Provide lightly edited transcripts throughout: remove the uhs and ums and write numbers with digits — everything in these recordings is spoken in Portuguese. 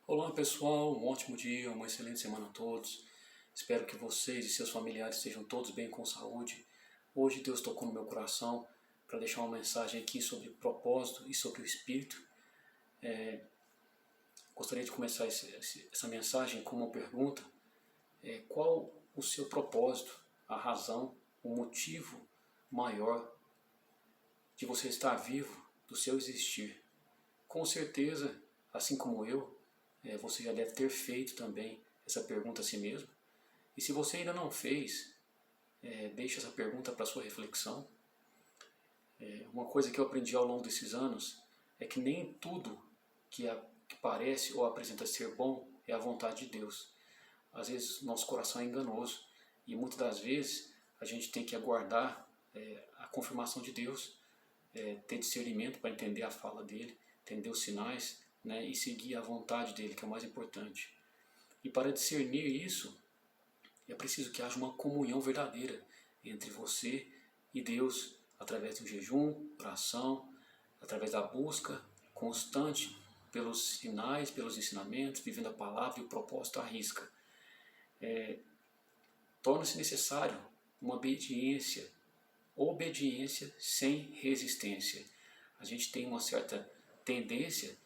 Olá pessoal, um ótimo dia, uma excelente semana a todos. Espero que vocês e seus familiares estejam todos bem com saúde. Hoje Deus tocou no meu coração para deixar uma mensagem aqui sobre propósito e sobre o Espírito. Gostaria de começar essa mensagem com uma pergunta. Qual o seu propósito, a razão, o motivo maior de você estar vivo, do seu existir? Com certeza, assim como eu, você já deve ter feito também essa pergunta a si mesmo. E se você ainda não fez, deixe essa pergunta para sua reflexão. Uma coisa que eu aprendi ao longo desses anos é que nem tudo que parece ou apresenta ser bom é a vontade de Deus. Às vezes nosso coração é enganoso e muitas das vezes a gente tem que aguardar a confirmação de Deus, ter discernimento para entender a fala dele, entender os sinais, né, e seguir a vontade dele, que é o mais importante. E para discernir isso, é preciso que haja uma comunhão verdadeira entre você e Deus, através do jejum, oração, através da busca constante pelos sinais, pelos ensinamentos, vivendo a palavra e o propósito à risca. Torna-se necessário uma obediência sem resistência. A gente tem uma certa tendência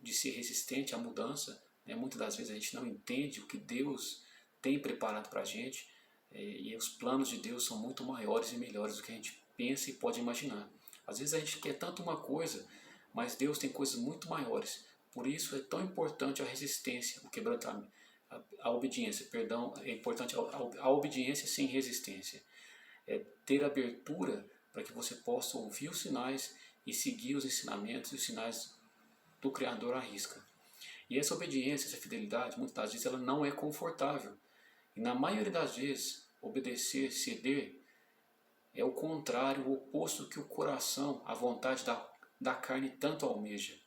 de ser resistente à mudança, né? Muitas das vezes a gente não entende o que Deus tem preparado para a gente, e os planos de Deus são muito maiores e melhores do que a gente pensa e pode imaginar. Às vezes a gente quer tanto uma coisa, mas Deus tem coisas muito maiores. Por isso é tão importante a resistência, o quebrantamento, a obediência, perdão, é importante a obediência sem resistência. É ter abertura para que você possa ouvir os sinais e seguir os ensinamentos e os sinais do Criador à risca. E essa obediência, essa fidelidade, muitas das vezes ela não é confortável. E na maioria das vezes, obedecer, ceder, é o contrário, o oposto que o coração, a vontade da carne tanto almeja.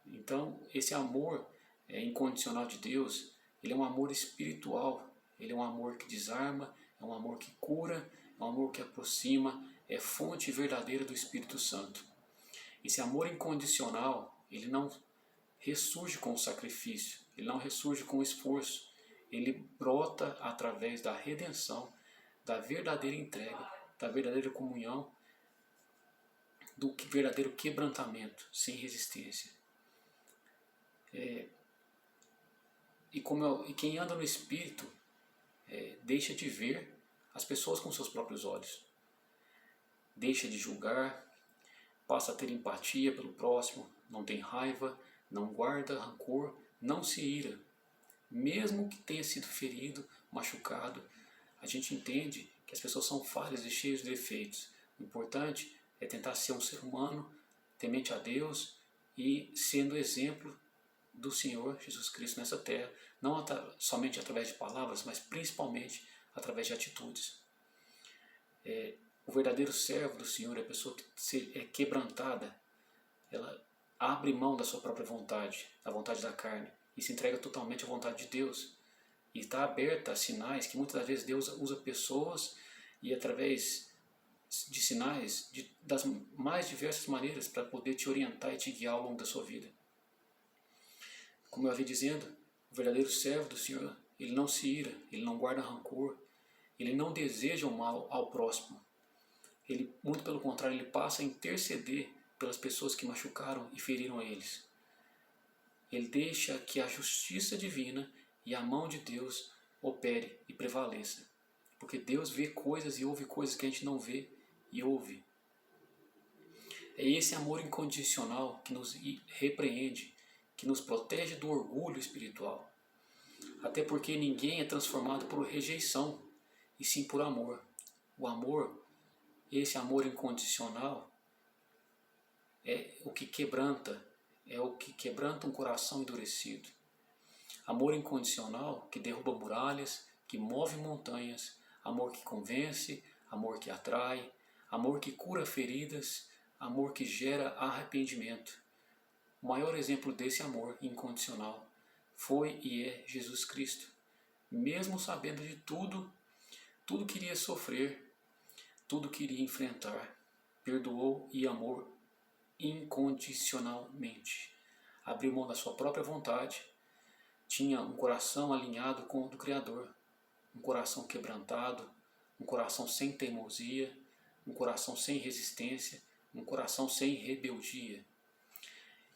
Então, esse amor incondicional de Deus, ele é um amor espiritual, ele é um amor que desarma, é um amor que cura, é um amor que aproxima, é fonte verdadeira do Espírito Santo. Esse amor incondicional, ele não ressurge com o sacrifício, ele não ressurge com o esforço, ele brota através da redenção, da verdadeira entrega, da verdadeira comunhão, do verdadeiro quebrantamento, sem resistência. E quem anda no Espírito deixa de ver as pessoas com seus próprios olhos, deixa de julgar, passa a ter empatia pelo próximo, não tem raiva, não guarda rancor, não se ira. Mesmo que tenha sido ferido, machucado, a gente entende que as pessoas são falhas e cheias de defeitos. O importante é tentar ser um ser humano, temente a Deus e sendo exemplo do Senhor Jesus Cristo nessa terra, não somente através de palavras, mas principalmente através de atitudes. O verdadeiro servo do Senhor é a pessoa que é quebrantada, ela abre mão da sua própria vontade, da vontade da carne, e se entrega totalmente à vontade de Deus. E está aberta a sinais que muitas das vezes Deus usa pessoas e através de sinais das mais diversas maneiras para poder te orientar e te guiar ao longo da sua vida. Como eu havia dizendo, o verdadeiro servo do Senhor, ele não se ira, ele não guarda rancor, ele não deseja o mal ao próximo. Ele, muito pelo contrário, ele passa a interceder pelas pessoas que machucaram e feriram a eles. Ele deixa que a justiça divina e a mão de Deus opere e prevaleça. Porque Deus vê coisas e ouve coisas que a gente não vê e ouve. É esse amor incondicional que nos repreende, que nos protege do orgulho espiritual. Até porque ninguém é transformado por rejeição, e sim por amor. O amor, esse amor incondicional, é o que quebranta, um coração endurecido. Amor incondicional que derruba muralhas, que move montanhas, amor que convence, amor que atrai, amor que cura feridas, amor que gera arrependimento. O maior exemplo desse amor incondicional foi e é Jesus Cristo. Mesmo sabendo de tudo que iria sofrer, tudo que iria enfrentar, perdoou e amou incondicionalmente. abriu mão da sua própria vontade, tinha um coração alinhado com o do Criador, um coração quebrantado, um coração sem teimosia, um coração sem resistência, um coração sem rebeldia.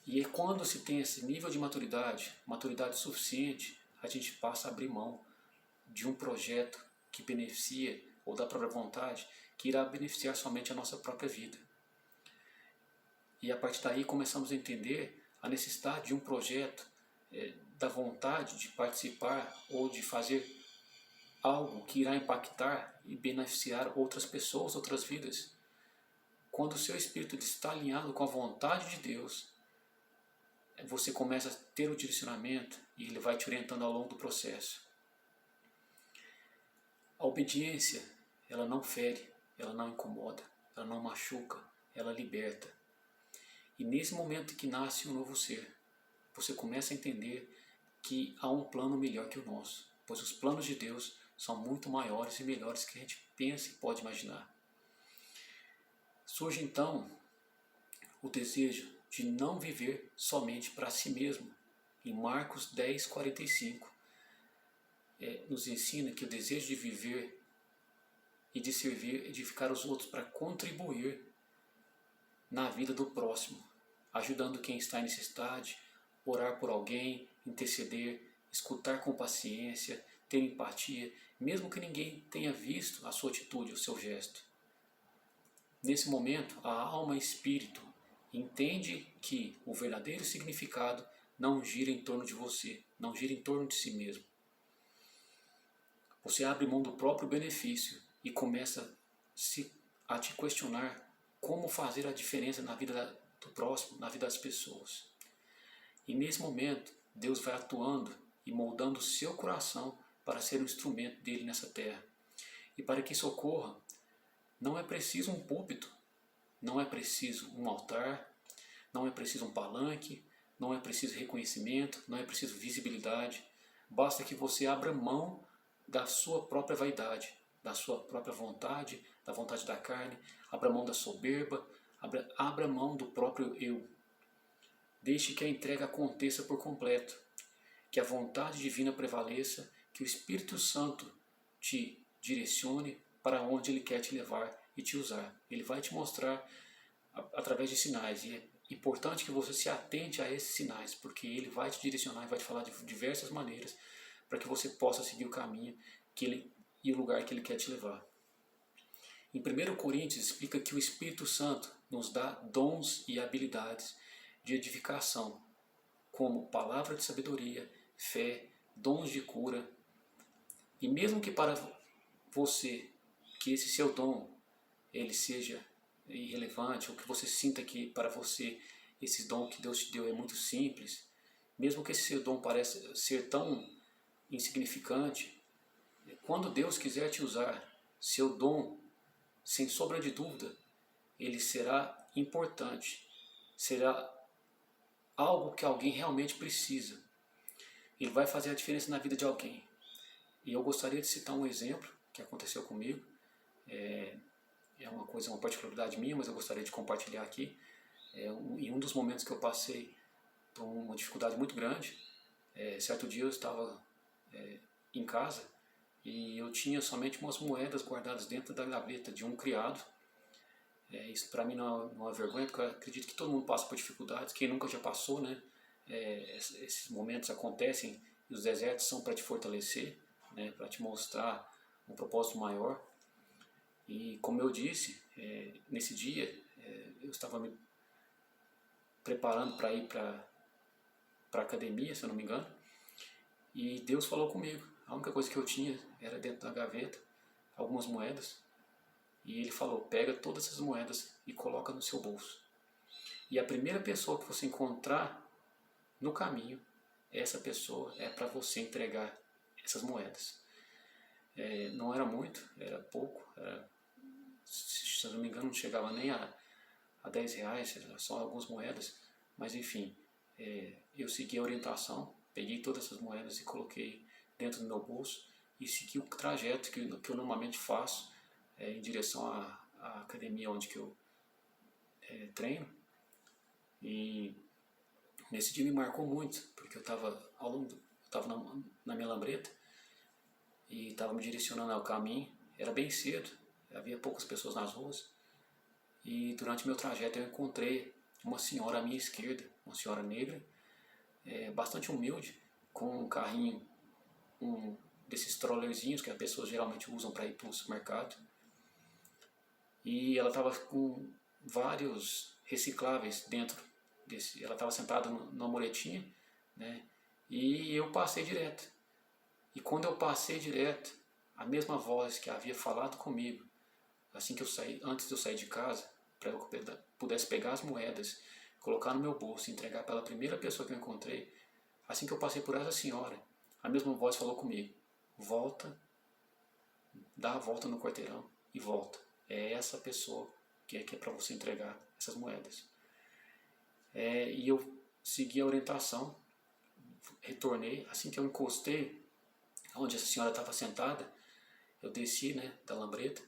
E é quando se tem esse nível de maturidade suficiente, a gente passa a abrir mão de um projeto que beneficia, ou da própria vontade, que irá beneficiar somente a nossa própria vida. E a partir daí começamos a entender a necessidade de um projeto, da vontade de participar ou de fazer algo que irá impactar e beneficiar outras pessoas, outras vidas. Quando o seu espírito está alinhado com a vontade de Deus, você começa a ter o direcionamento e ele vai te orientando ao longo do processo. A obediência, ela não fere, ela não incomoda, ela não machuca, ela liberta. E nesse momento que nasce um novo ser, você começa a entender que há um plano melhor que o nosso, pois os planos de Deus são muito maiores e melhores que a gente pensa e pode imaginar. Surge então o desejo de não viver somente para si mesmo. Em Marcos 10:45, nos ensina que o desejo de viver e de servir, edificar os outros para contribuir na vida do próximo, ajudando quem está em necessidade, orar por alguém, interceder, escutar com paciência, ter empatia, mesmo que ninguém tenha visto a sua atitude, o seu gesto. Nesse momento, a alma e espírito entende que o verdadeiro significado não gira em torno de você, não gira em torno de si mesmo. Você abre mão do próprio benefício e começa a te questionar como fazer a diferença na vida do próximo, na vida das pessoas. E nesse momento, Deus vai atuando e moldando o seu coração para ser um instrumento dele nessa terra. E para que isso ocorra, não é preciso um púlpito, não é preciso um altar, não é preciso um palanque, não é preciso reconhecimento, não é preciso visibilidade. Basta que você abra mão da sua própria vaidade, da sua própria vontade, da vontade da carne, abra mão da soberba, abra mão do próprio eu. Deixe que a entrega aconteça por completo, que a vontade divina prevaleça, que o Espírito Santo te direcione para onde Ele quer te levar e te usar. Ele vai te mostrar através de sinais, e é importante que você se atente a esses sinais, porque Ele vai te direcionar e vai te falar de diversas maneiras para que você possa seguir o caminho e o lugar que Ele quer te levar. Em 1 Coríntios explica que o Espírito Santo nos dá dons e habilidades de edificação, como palavra de sabedoria, fé, dons de cura. E mesmo que para você, que esse seu dom ele seja irrelevante, ou que você sinta que para você esse dom que Deus te deu é muito simples, mesmo que esse seu dom pareça ser tão insignificante, quando Deus quiser te usar, seu dom, sem sombra de dúvida, ele será importante, será algo que alguém realmente precisa. Ele vai fazer a diferença na vida de alguém. E eu gostaria de citar um exemplo que aconteceu comigo. É uma particularidade minha, mas eu gostaria de compartilhar aqui. Em um dos momentos que eu passei por uma dificuldade muito grande, certo dia eu estava em casa e eu tinha somente umas moedas guardadas dentro da gaveta de um criado. Isso para mim não é uma vergonha, porque eu acredito que todo mundo passa por dificuldades, quem nunca já passou, né? Esses momentos acontecem e os desertos são para te fortalecer, né? Para te mostrar um propósito maior. E como eu disse, nesse dia eu estava me preparando para ir para a academia, se eu não me engano, e Deus falou comigo. A única coisa que eu tinha era dentro da gaveta, algumas moedas, e Ele falou: pega todas essas moedas e coloca no seu bolso. E a primeira pessoa que você encontrar no caminho, essa pessoa é para você entregar essas moedas. Não era muito, era pouco, se eu não me engano não chegava nem a 10 reais, era só algumas moedas, mas enfim, eu segui a orientação, peguei todas essas moedas e coloquei dentro do meu bolso e segui o trajeto que eu normalmente faço em direção à academia onde que eu treino. E Nesse dia me marcou muito, porque eu estava na minha lambreta e estava me direcionando ao caminho. Era bem cedo, havia poucas pessoas nas ruas. E durante meu trajeto eu encontrei uma senhora à minha esquerda, uma senhora negra, bastante humilde, com um carrinho, um desses trollerzinhos que as pessoas geralmente usam para ir para o supermercado. E ela estava com vários recicláveis dentro desse. Ela estava sentada numa muretinha, né? E eu passei direto. E quando eu passei direto, a mesma voz que havia falado comigo, assim que eu saí, antes de eu sair de casa, para eu pudesse pegar as moedas, colocar no meu bolso e entregar para a primeira pessoa que eu encontrei, assim que eu passei por essa senhora, a mesma voz falou comigo: volta, dá a volta no quarteirão e volta. É essa pessoa que é para você entregar essas moedas. E eu segui a orientação, retornei. Assim que eu encostei onde essa senhora estava sentada, eu desci, né, da lambreta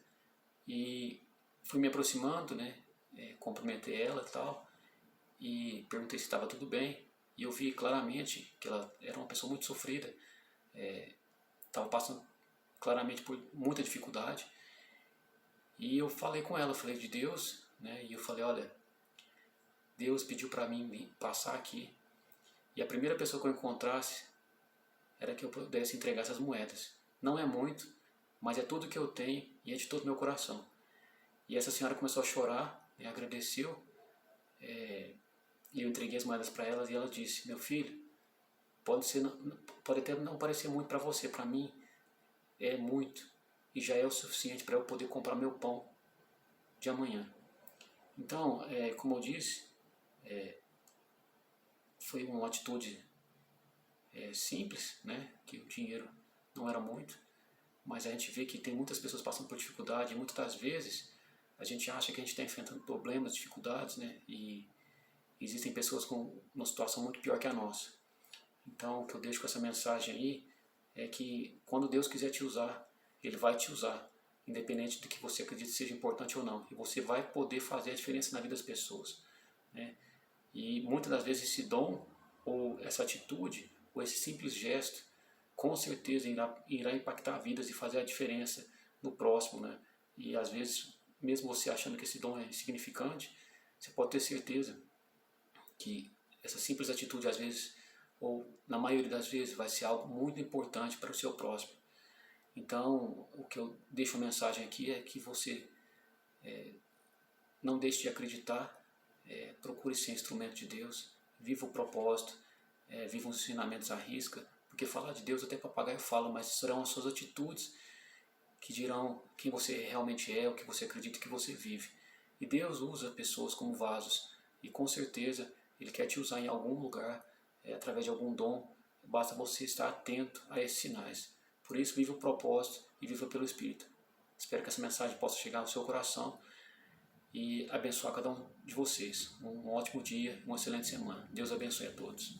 e fui me aproximando, né, cumprimentei ela e tal, e perguntei se estava tudo bem. E eu vi claramente que ela era uma pessoa muito sofrida, estava passando claramente por muita dificuldade. E eu falei com ela, falei de Deus, né? E eu falei: olha, Deus pediu para mim passar aqui, e a primeira pessoa que eu encontrasse era que eu pudesse entregar essas moedas. Não é muito, mas é tudo que eu tenho e é de todo o meu coração. E essa senhora começou a chorar, né, agradeceu, e eu entreguei as moedas para ela e ela disse: meu filho, pode até não parecer muito para você, para mim é muito, e já é o suficiente para eu poder comprar meu pão de amanhã. Então, como eu disse, foi uma atitude simples, né? Que o dinheiro não era muito, mas a gente vê que tem muitas pessoas passando por dificuldade e muitas das vezes a gente acha que a gente está enfrentando problemas, dificuldades, né? E existem pessoas com uma situação muito pior que a nossa. Então, o que eu deixo com essa mensagem aí é que quando Deus quiser te usar, Ele vai te usar, independente do que você acredite seja importante ou não. E você vai poder fazer a diferença na vida das pessoas, né? E muitas das vezes esse dom, ou essa atitude, ou esse simples gesto, com certeza irá impactar vidas e fazer a diferença no próximo, né? E às vezes, mesmo você achando que esse dom é insignificante, você pode ter certeza que essa simples atitude, às vezes, ou na maioria das vezes, vai ser algo muito importante para o seu próximo. Então, o que eu deixo a mensagem aqui é que você não deixe de acreditar, procure ser instrumento de Deus, viva o propósito, viva os ensinamentos à risca, porque falar de Deus até papagaio fala, mas serão as suas atitudes que dirão quem você realmente é, o que você acredita, o que você vive. E Deus usa pessoas como vasos, e com certeza Ele quer te usar em algum lugar, através de algum dom. Basta você estar atento a esses sinais. Por isso, viva o propósito e viva pelo Espírito. Espero que essa mensagem possa chegar ao seu coração e abençoar cada um de vocês. Um ótimo dia, uma excelente semana. Deus abençoe a todos.